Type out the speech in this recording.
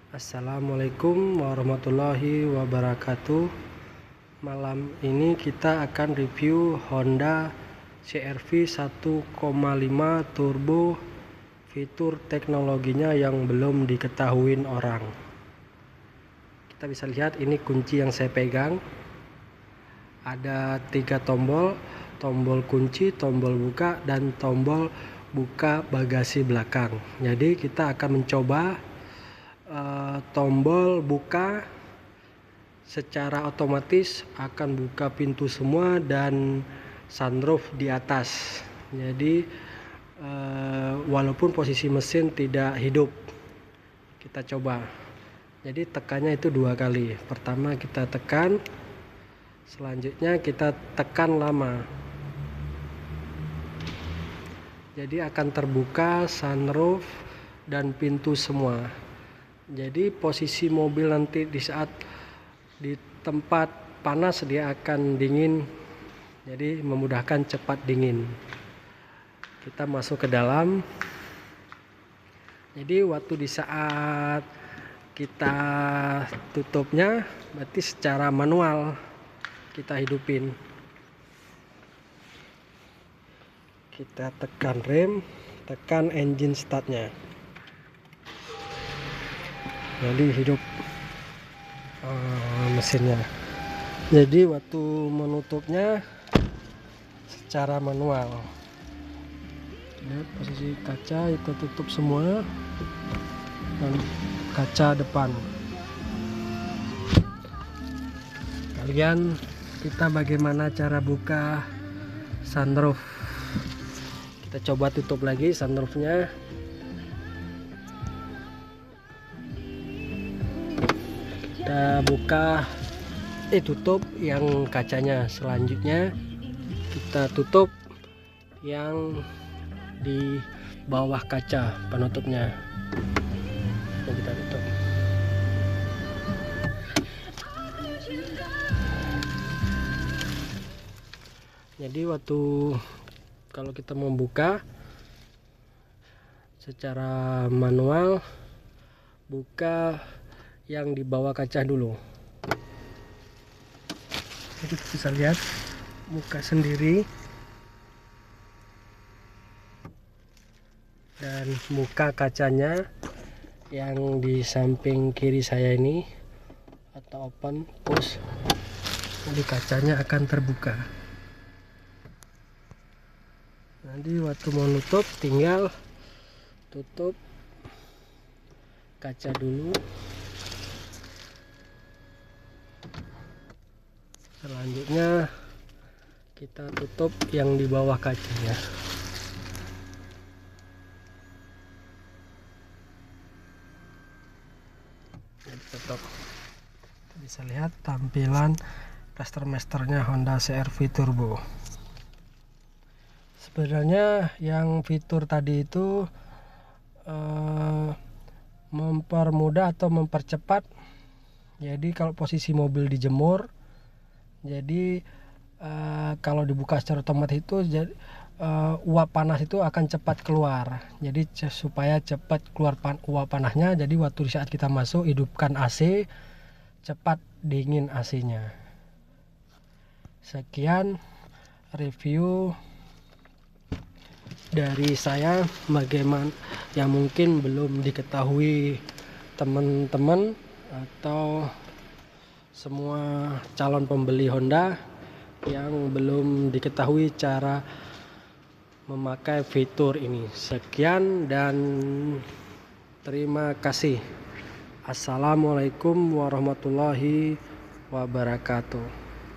Assalamualaikum warahmatullahi wabarakatuh. Malam ini kita akan review Honda CR-V 1,5 turbo, fitur teknologinya yang belum diketahui orang. Kita bisa lihat ini kunci yang saya pegang. Ada 3 tombol, tombol kunci, tombol buka, dan tombol buka bagasi belakang. Jadi kita akan mencoba tombol buka. Secara otomatis akan buka pintu semua dan sunroof di atas. Jadi walaupun posisi mesin tidak hidup, kita coba. Jadi tekannya itu 2 kali. Pertama kita tekan, selanjutnya kita tekan lama. Jadi akan terbuka sunroof dan pintu semua. Jadi posisi mobil nanti di saat di tempat panas dia akan dingin, jadi memudahkan cepat dingin. Kita masuk ke dalam. Jadi waktu di saat kita tutupnya berarti secara manual kita hidupin. Kita tekan rem, tekan engine startnya, jadi hidup mesinnya. Jadi waktu menutupnya secara manual. Lihat posisi kaca itu tutup semua dan kaca depan. Kalian kita bagaimana cara buka sunroof? Kita coba tutup lagi sunroofnya. Kita buka, tutup yang kacanya. Selanjutnya kita tutup yang di bawah kaca penutupnya. Kita tutup. Jadi waktu kalau kita membuka secara manual, buka yang di bawah kaca dulu. Jadi bisa lihat muka sendiri dan muka kacanya yang di samping kiri saya ini atau open push. Jadi kacanya akan terbuka. Nanti waktu mau nutup tinggal tutup kaca dulu. Selanjutnya kita tutup yang di bawah kacanya. Tutup. Bisa lihat tampilan Masternya Honda CR-V Turbo. Sebenarnya yang fitur tadi itu mempermudah atau mempercepat. Jadi kalau posisi mobil dijemur, jadi kalau dibuka secara otomatis itu uap panas itu akan cepat keluar. Jadi supaya cepat keluar uap panasnya, jadi waktu saat kita masuk hidupkan AC, cepat dingin AC-nya. Sekian review dari saya, bagaimana yang mungkin belum diketahui teman-teman atau semua calon pembeli Honda yang belum diketahui cara memakai fitur ini. Sekian dan terima kasih. Assalamualaikum warahmatullahi wabarakatuh.